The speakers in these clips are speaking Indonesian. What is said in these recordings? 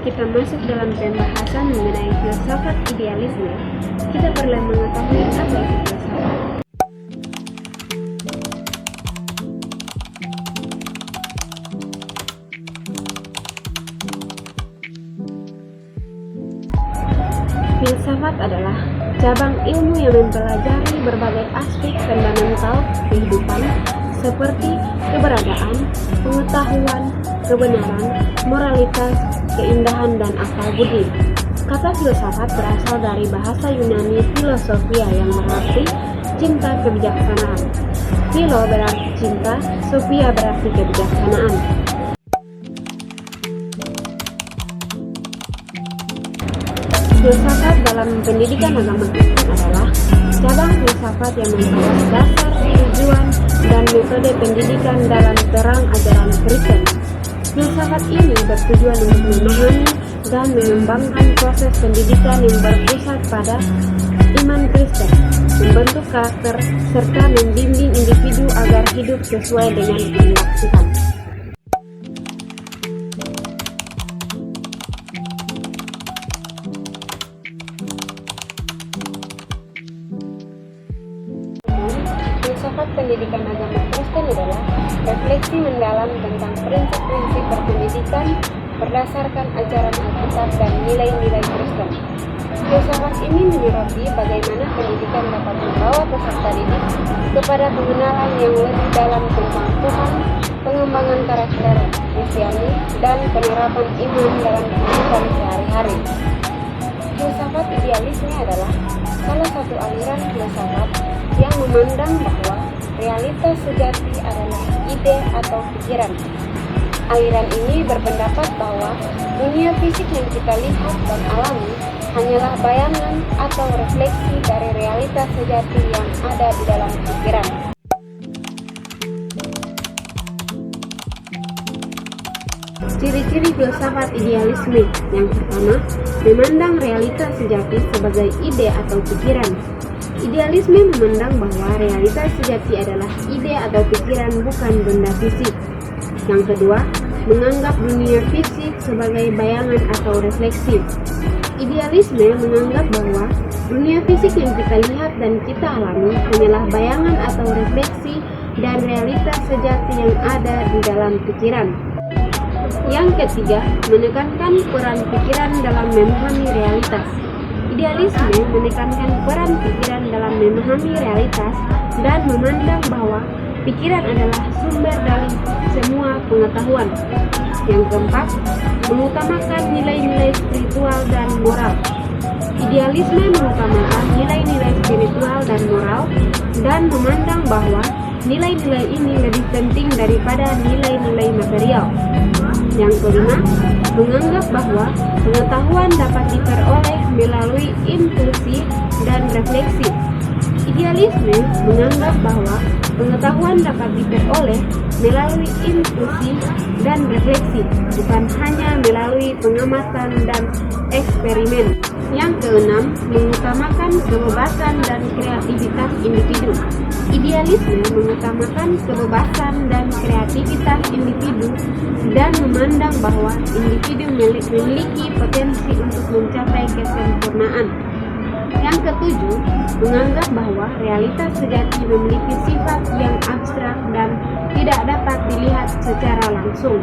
kita masuk dalam pembahasan mengenai filsafat idealisme, kita perlu mengetahui apa itu filsafat. Filsafat adalah cabang ilmu yang mempelajari berbagai aspek fundamental kehidupan seperti keberadaan, pengetahuan, kebenaran, moralitas, keindahan, dan akal budi. Kata filsafat berasal dari bahasa Yunani filosofia yang berarti cinta kebijaksanaan. Philo berarti cinta, sophia berarti kebijaksanaan. Filsafat dalam pendidikan agama Kristen adalah cabang filsafat yang membahas dasar, tujuan, dan metode pendidikan dalam terang ajaran Kristen. Filsafat ini bertujuan untuk memahami dan mengembangkan proses pendidikan yang berpusat pada iman Kristen, membentuk karakter, serta membimbing individu agar hidup sesuai dengan kehendak Tuhan. Filsafat pendidikan agama Kristen adalah refleksi mendalam tentang prinsip-prinsip berpendidikan berdasarkan ajaran Alkitab dan nilai-nilai Kristen. Filsafat ini menyoroti bagaimana pendidikan dapat membawa peserta didik kepada pengenalan yang lebih dalam tentang Tuhan, pengembangan karakter Kristiani, dan penerapan iman dalam kehidupan sehari-hari. Filsafat idealisme adalah salah satu aliran filsafat yang memandang bahwa realitas sejati adalah ide atau pikiran. Aliran ini berpendapat bahwa dunia fisik yang kita lihat dan alami hanyalah bayangan atau refleksi dari realitas sejati yang ada di dalam pikiran. Ciri-ciri filsafat idealisme. Yang pertama, memandang realitas sejati sebagai ide atau pikiran. Idealisme memandang bahwa realitas sejati adalah ide atau pikiran, bukan benda fisik. Yang kedua, menganggap dunia fisik sebagai bayangan atau refleksi. Idealisme menganggap bahwa dunia fisik yang kita lihat dan kita alami hanyalah bayangan atau refleksi dan realitas sejati yang ada di dalam pikiran. Yang ketiga, menekankan peran pikiran dalam memahami realitas. Idealisme menekankan peran pikiran dalam memahami realitas dan memandang bahwa pikiran adalah sumber dari semua pengetahuan. Yang keempat, mengutamakan nilai-nilai spiritual dan moral. Idealisme mengutamakan nilai-nilai spiritual dan moral dan memandang bahwa nilai-nilai ini lebih penting daripada nilai-nilai material. Yang kelima, menganggap bahwa pengetahuan dapat diperoleh melalui intuisi dan refleksi. Idealisme menganggap bahwa pengetahuan dapat diperoleh melalui intuisi dan refleksi, bukan hanya melalui pengamatan dan eksperimen. Yang keenam, mengutamakan kebebasan dan kreativitas individu. Idealisme mengutamakan kebebasan dan kreativitas individu dan memandang bahwa individu memiliki potensi untuk mencapai kesempurnaan. Yang ketujuh, menganggap bahwa realitas sejati memiliki sifat yang abstrak dan tidak dapat dilihat secara langsung.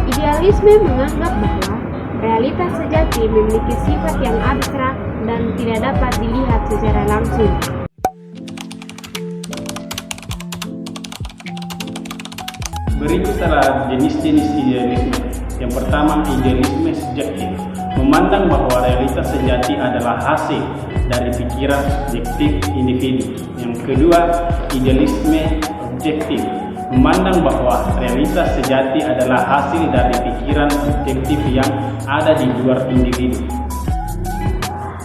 Idealisme menganggap bahwa realitas sejati memiliki sifat yang abstrak dan tidak dapat dilihat secara langsung. Berikut adalah jenis-jenis idealisme. Yang pertama, idealisme subjektif, memandang bahwa realitas sejati adalah hasil dari pikiran subjektif individu. Yang kedua, idealisme objektif, memandang bahwa realitas sejati adalah hasil dari pikiran subjektif yang ada di luar individu.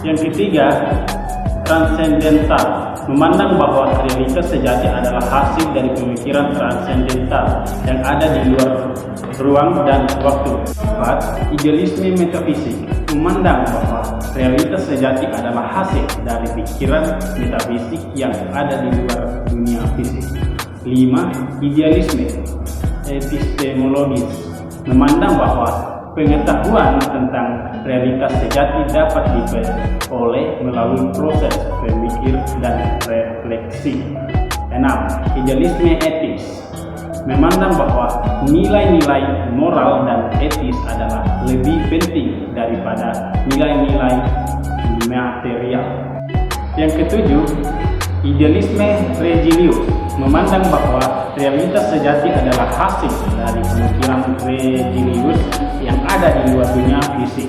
Yang ketiga, transendental, memandang bahwa realitas sejati adalah hasil dari pemikiran transendental yang ada di luar ruang dan waktu. Keempat, idealisme metafisik, memandang bahwa realitas sejati adalah hasil dari pikiran metafisik yang ada di luar dunia fisik. 5. Idealisme epistemologis, memandang bahwa pengetahuan tentang realitas sejati dapat diperoleh melalui proses berpikir dan refleksi. 6. Idealisme etis memandang bahwa nilai-nilai moral dan etis adalah lebih penting daripada nilai-nilai material. Yang ketujuh, idealisme religius memandang bahwa realitas sejati adalah hasil dari pemikiran religius yang ada di luar dunia fisik.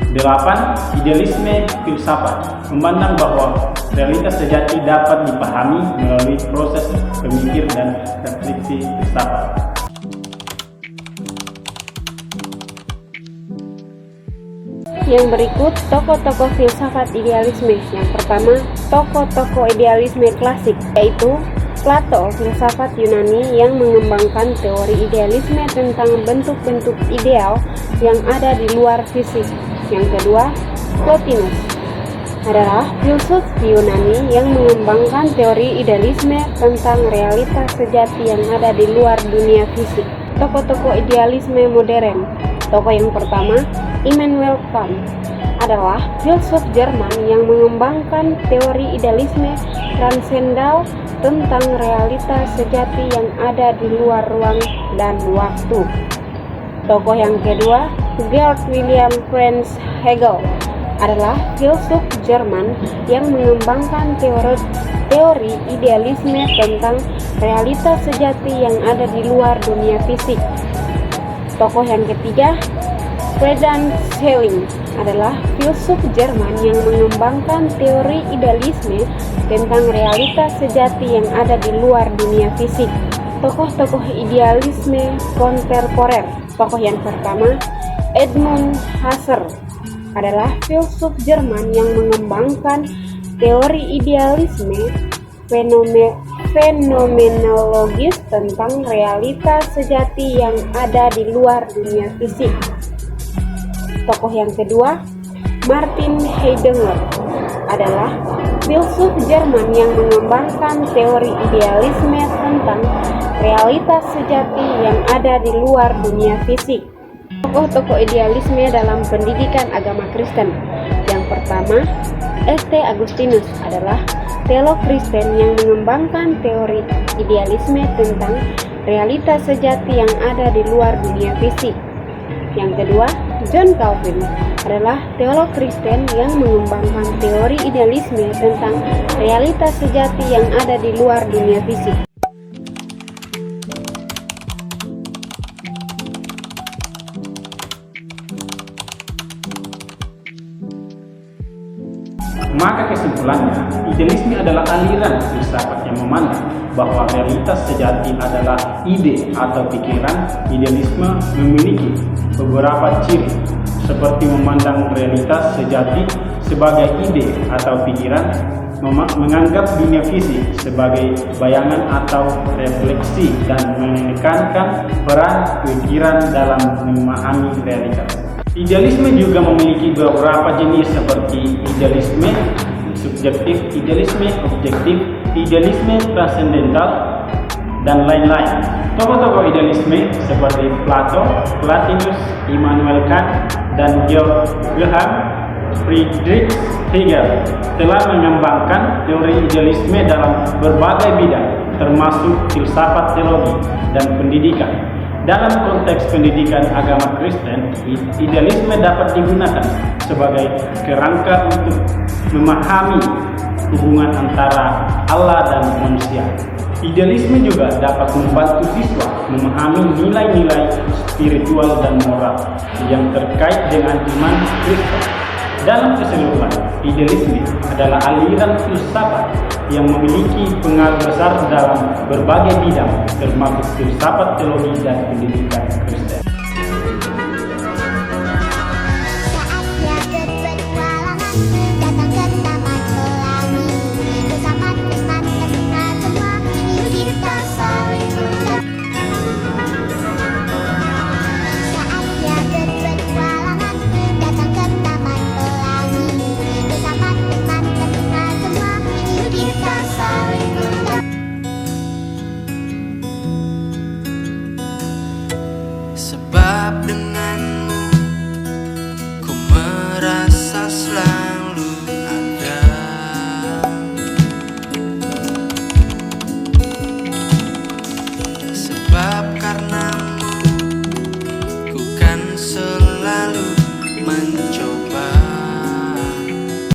8. Idealisme filsafat memandang bahwa realitas sejati dapat dipahami melalui proses pemikir dan refleksi filsafat. Yang berikut tokoh-tokoh filsafat idealisme. Yang pertama, tokoh-tokoh idealisme klasik, yaitu Plato, filsafat Yunani yang mengembangkan teori idealisme tentang bentuk-bentuk ideal yang ada di luar fisik. Yang kedua, Plotinus adalah filsuf Yunani yang mengembangkan teori idealisme tentang realitas sejati yang ada di luar dunia fisik. Tokoh-tokoh idealisme modern. Tokoh yang pertama, Immanuel Kant adalah filsuf Jerman yang mengembangkan teori idealisme transendal tentang realitas sejati yang ada di luar ruang dan waktu. Tokoh yang kedua, Georg Wilhelm Friedrich Hegel adalah filsuf Jerman yang mengembangkan teori idealisme tentang realitas sejati yang ada di luar dunia fisik. Tokoh yang ketiga, Friedrich Schelling adalah filsuf Jerman yang mengembangkan teori idealisme tentang realitas sejati yang ada di luar dunia fisik. Tokoh-tokoh idealisme kontemporer. Tokoh yang pertama, Edmund Husserl adalah filsuf Jerman yang mengembangkan teori idealisme fenomenologis tentang realitas sejati yang ada di luar dunia fisik. Tokoh yang kedua, Martin Heidegger adalah filsuf Jerman yang mengembangkan teori idealisme tentang realitas sejati yang ada di luar dunia fisik. Tokoh-tokoh idealisme dalam pendidikan agama Kristen. Yang pertama, St. Agustinus adalah teolog Kristen yang mengembangkan teori idealisme tentang realitas sejati yang ada di luar dunia fisik. Yang kedua, John Calvin adalah teolog Kristen yang mengembangkan teori idealisme tentang realitas sejati yang ada di luar dunia fisik. Maka kesimpulannya, idealisme adalah aliran filsafat yang memandang bahwa realitas sejati adalah ide atau pikiran. Idealisme memiliki beberapa ciri, seperti memandang realitas sejati sebagai ide atau pikiran, menganggap dunia fisik sebagai bayangan atau refleksi, dan menekankan peran pikiran dalam memahami realitas. Idealisme juga memiliki beberapa jenis seperti idealisme subjektif, idealisme objektif, idealisme transendental, dan lain-lain. Tokoh-tokoh idealisme seperti Plato, Plotinus, Immanuel Kant, dan Georg Wilhelm Friedrich Hegel telah mengembangkan teori idealisme dalam berbagai bidang, termasuk filsafat, teologi, dan pendidikan. Dalam konteks pendidikan agama Kristen, idealisme dapat digunakan sebagai kerangka untuk memahami hubungan antara Allah dan manusia. Idealisme juga dapat membantu siswa memahami nilai-nilai spiritual dan moral yang terkait dengan iman Kristen. Dalam keseluruhan, idealisme adalah aliran filsafat yang memiliki pengaruh besar dalam berbagai bidang, termasuk filsafat, teologi, dan pendidikan Kristen.